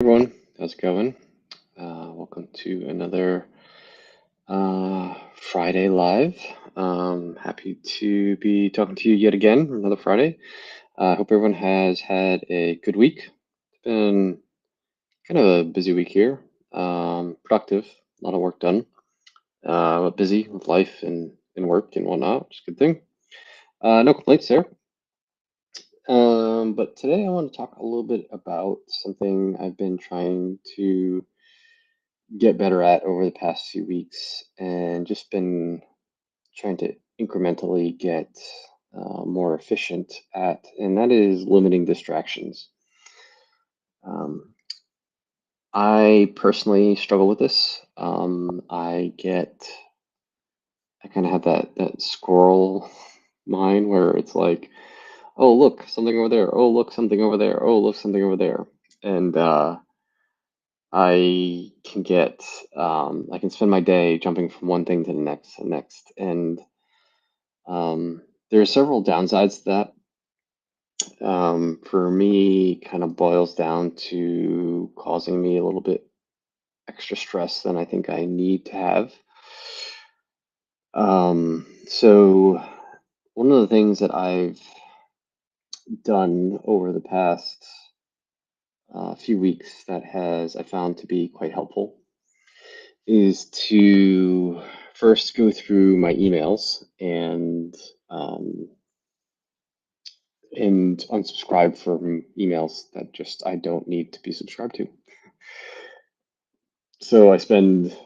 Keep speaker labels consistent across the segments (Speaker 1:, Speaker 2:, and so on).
Speaker 1: Everyone, how's it going? Welcome to another Friday Live. Happy to be talking to you yet again, another Friday. I hope everyone has had a good week. It's been kind of a busy week here. Productive, a lot of work done. But busy with life and work and whatnot, which is a good thing. No complaints there. But today I want to talk a little bit about something I've been trying to get better at over the past few weeks and just been trying to incrementally get more efficient at, and that is limiting distractions. Um, I personally struggle with this. I kind of have that squirrel mind where it's like, oh look, something over there. Oh look, something over there. Oh look, something over there. And I can get, I can spend my day jumping from one thing to the next and next. And there are several downsides to that. For me, kind of boils down to causing me a little bit extra stress than I think I need to have. So one of the things that I've done over the past few weeks that has I found to be quite helpful is to first go through my emails um, and unsubscribe from emails that just I don't need to be subscribed to. So I was finding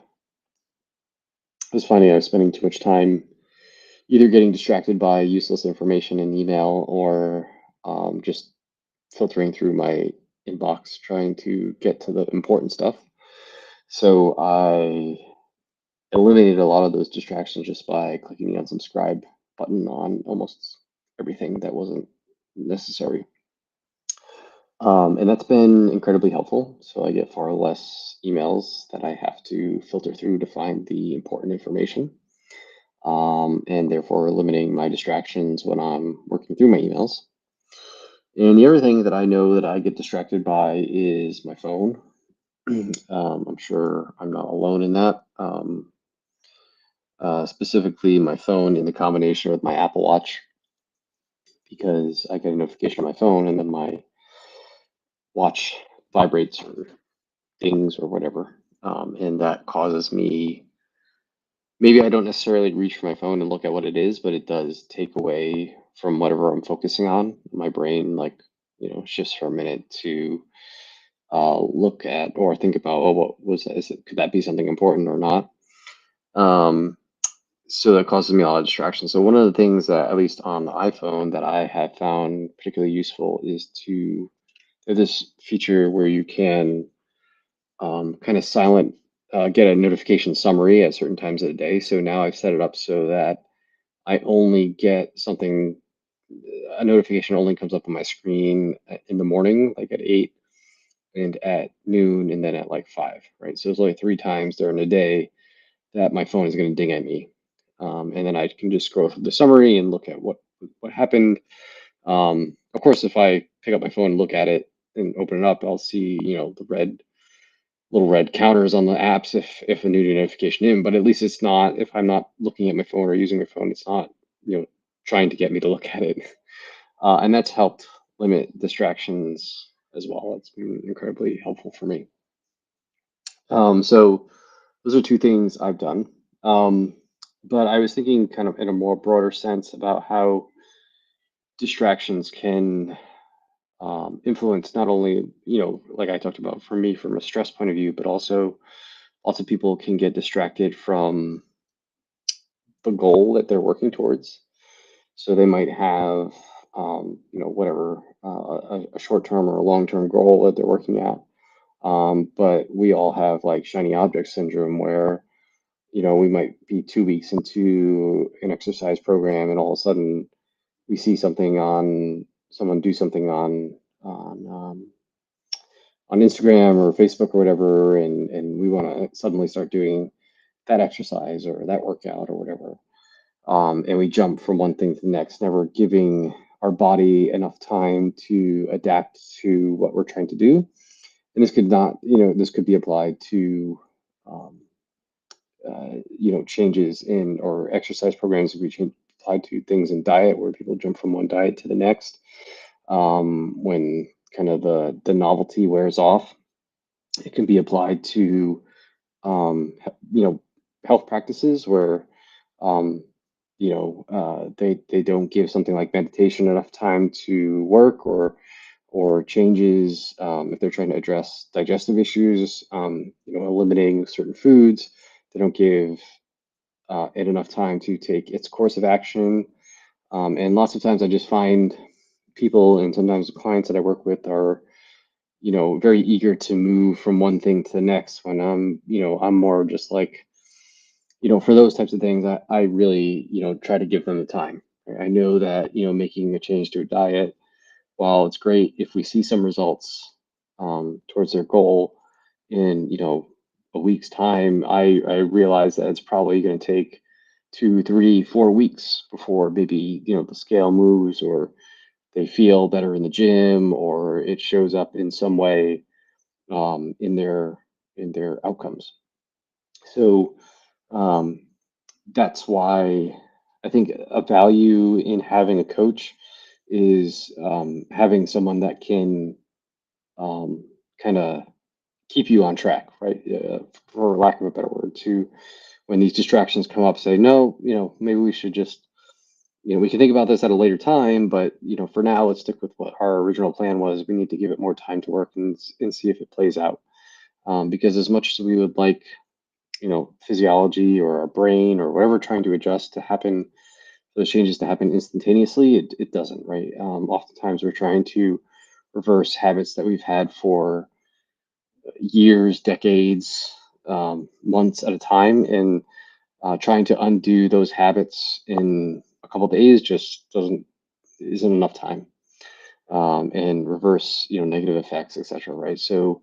Speaker 1: I was spending too much time either getting distracted by useless information in email or just filtering through my inbox trying to get to the important stuff. So I eliminated a lot of those distractions just by clicking the unsubscribe button on almost everything that wasn't necessary. And that's been incredibly helpful. So I get far less emails that I have to filter through to find the important information, and therefore limiting my distractions when I'm working through my emails. And the other thing that I know that I get distracted by is my phone. I'm sure I'm not alone in that. Specifically, my phone in the combination with my Apple Watch, because I get a notification on my phone and then my watch vibrates or things or whatever. And that causes me, maybe I don't necessarily reach for my phone and look at what it is, but it does take away from whatever I'm focusing on. My brain, like, shifts for a minute to look at or think about, oh, what was that? Could that be something important or not? Um, so that causes me a lot of distraction. So one of the things that, at least on the iPhone, that I have found particularly useful is to there's this feature where you can kind of get a notification summary at certain times of the day. So now I've set it up so that I only get something, a notification only comes up on my screen in the morning, like at 8 and at noon and then at like 5, right? So there's only three times during the day that my phone is going to ding at me. And then I can just scroll through the summary and look at what happened. Of course, if I pick up my phone and look at it and open it up, I'll see, the little red counters on the apps if a new notification in, but at least it's not, if I'm not looking at my phone or using my phone, it's not, you know, trying to get me to look at it. And that's helped limit distractions as well. It's been incredibly helpful for me. So those are two things I've done. Um, but I was thinking kind of in a more broader sense about how distractions can influence not only, like I talked about for me from a stress point of view, but also lots of people can get distracted from the goal that they're working towards. So they might have, whatever, a short-term or a long-term goal that they're working at. But we all have like shiny object syndrome where, we might be 2 weeks into an exercise program and all of a sudden we see something on someone do something on Instagram or Facebook or whatever, and we want to suddenly start doing that exercise or that workout or whatever. And we jump from one thing to the next, never giving our body enough time to adapt to what we're trying to do. And this could not, this could be applied to, um, changes in or exercise programs. If we applied to things in diet where people jump from one diet to the next, when kind of the novelty wears off. It can be applied to, health practices where, um, they don't give something like meditation enough time to work, or changes, if they're trying to address digestive issues, eliminating certain foods. They don't give it enough time to take its course of action. And lots of times I just find people and sometimes clients that I work with are, very eager to move from one thing to the next when I'm more just like, for those types of things, I really, try to give them the time. I know that, making a change to a diet, while it's great if we see some results towards their goal in, a week's time, I realize that it's probably going to take 2, 3, 4 weeks before maybe, the scale moves, or they feel better in the gym, or it shows up in some way, in their outcomes. So, um, that's why I think a value in having a coach is, having someone that can, um, kind of keep you on track, right? For lack of a better word, to when these distractions come up, say, no, maybe we should just, we can think about this at a later time, but for now, let's stick with what our original plan was. We need to give it more time to work and see if it plays out. Because as much as we would like, physiology or our brain or whatever trying to adjust to happen, those changes to happen instantaneously, it doesn't, right? Oftentimes we're trying to reverse habits that we've had for years, decades, months at a time, and trying to undo those habits in a couple days just isn't enough time, and reverse, negative effects, etc. Right? So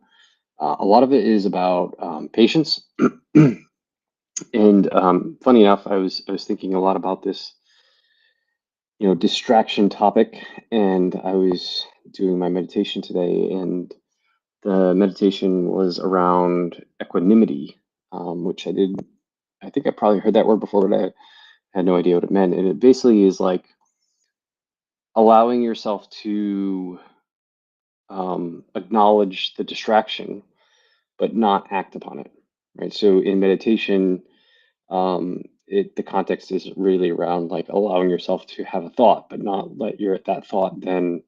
Speaker 1: a lot of it is about, patience. And funny enough, I was thinking a lot about this, distraction topic, and I was doing my meditation today, and the meditation was around equanimity, which I think I probably heard that word before, but I had no idea what it meant. And it basically is like allowing yourself to, acknowledge the distraction, but not act upon it. Right. So in meditation, the context is really around like allowing yourself to have a thought, but not let that thought then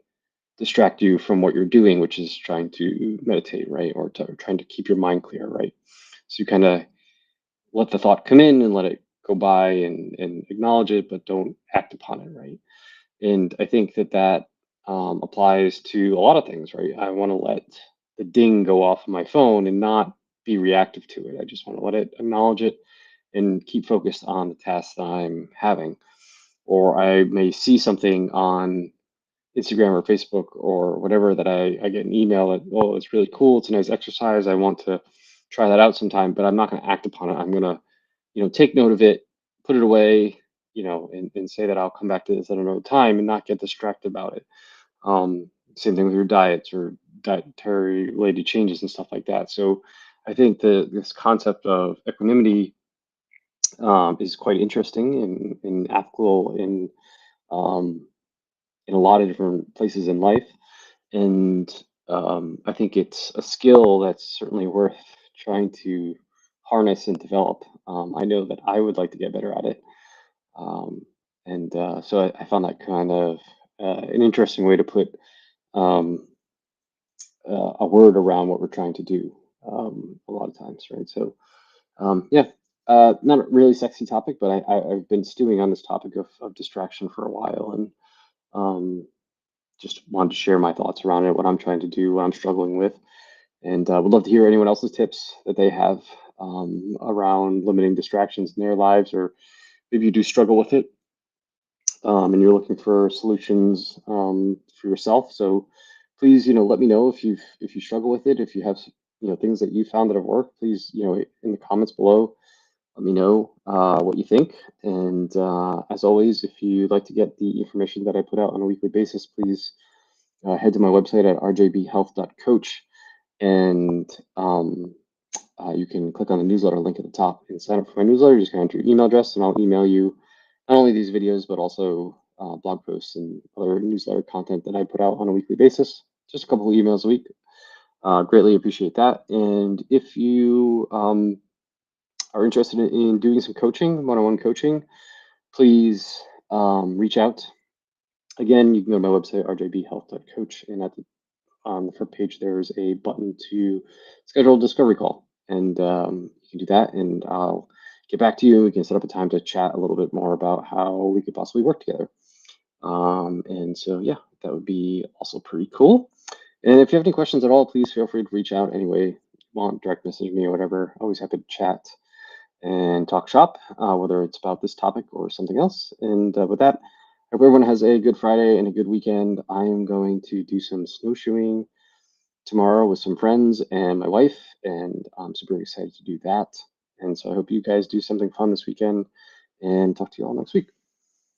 Speaker 1: distract you from what you're doing, which is trying to meditate, right? Or trying to keep your mind clear, right? So you kind of let the thought come in and let it go by, and acknowledge it, but don't act upon it, right? And I think that applies to a lot of things, right? I want to let the ding go off my phone and not be reactive to it. I just want to let it, acknowledge it, and keep focused on the task that I'm having. Or I may see something on Instagram or Facebook or whatever that I get an email that, oh, it's really cool. It's a nice exercise. I want to try that out sometime, but I'm not going to act upon it. I'm going to, take note of it, put it away, and say that I'll come back to this at another time and not get distracted about it. Same thing with your diets or dietary related changes and stuff like that. So I think this concept of equanimity, is quite interesting and applicable um, in a lot of different places in life. And I think it's a skill that's certainly worth trying to harness and develop. I know that I would like to get better at it. Um, and so I found that kind of an interesting way to put, um, a word around what we're trying to do, a lot of times, right? So, yeah, not a really sexy topic, but I've been stewing on this topic of distraction for a while, and um, just wanted to share my thoughts around it, what I'm trying to do, what I'm struggling with, and would love to hear anyone else's tips that they have, around limiting distractions in their lives, or maybe you do struggle with it, and you're looking for solutions, for yourself. So please, let me know if you struggle with it, if you have things that you found that have worked. Please, in the comments below, let me know what you think. And as always, if you'd like to get the information that I put out on a weekly basis, please head to my website at rjbhealth.coach. And you can click on the newsletter link at the top and sign up for my newsletter. Just enter your email address, and I'll email you not only these videos, but also blog posts and other newsletter content that I put out on a weekly basis. Just a couple of emails a week. Greatly appreciate that. And if you are interested in doing some coaching, one-on-one coaching, please reach out. Again, you can go to my website, rjbhealth.coach, and at the on the front page, there's a button to schedule a discovery call. And you can do that, and I'll get back to you. We can set up a time to chat a little bit more about how we could possibly work together. And so, yeah, that would be also pretty cool. And if you have any questions at all, please feel free to reach out anyway. If you want, direct message me or whatever. Always happy to chat and talk shop, whether it's about this topic or something else. And with that, I hope everyone has a good Friday and a good weekend. I am going to do some snowshoeing tomorrow with some friends and my wife, and I'm super excited to do that. And so I hope you guys do something fun this weekend, and talk to you all next week.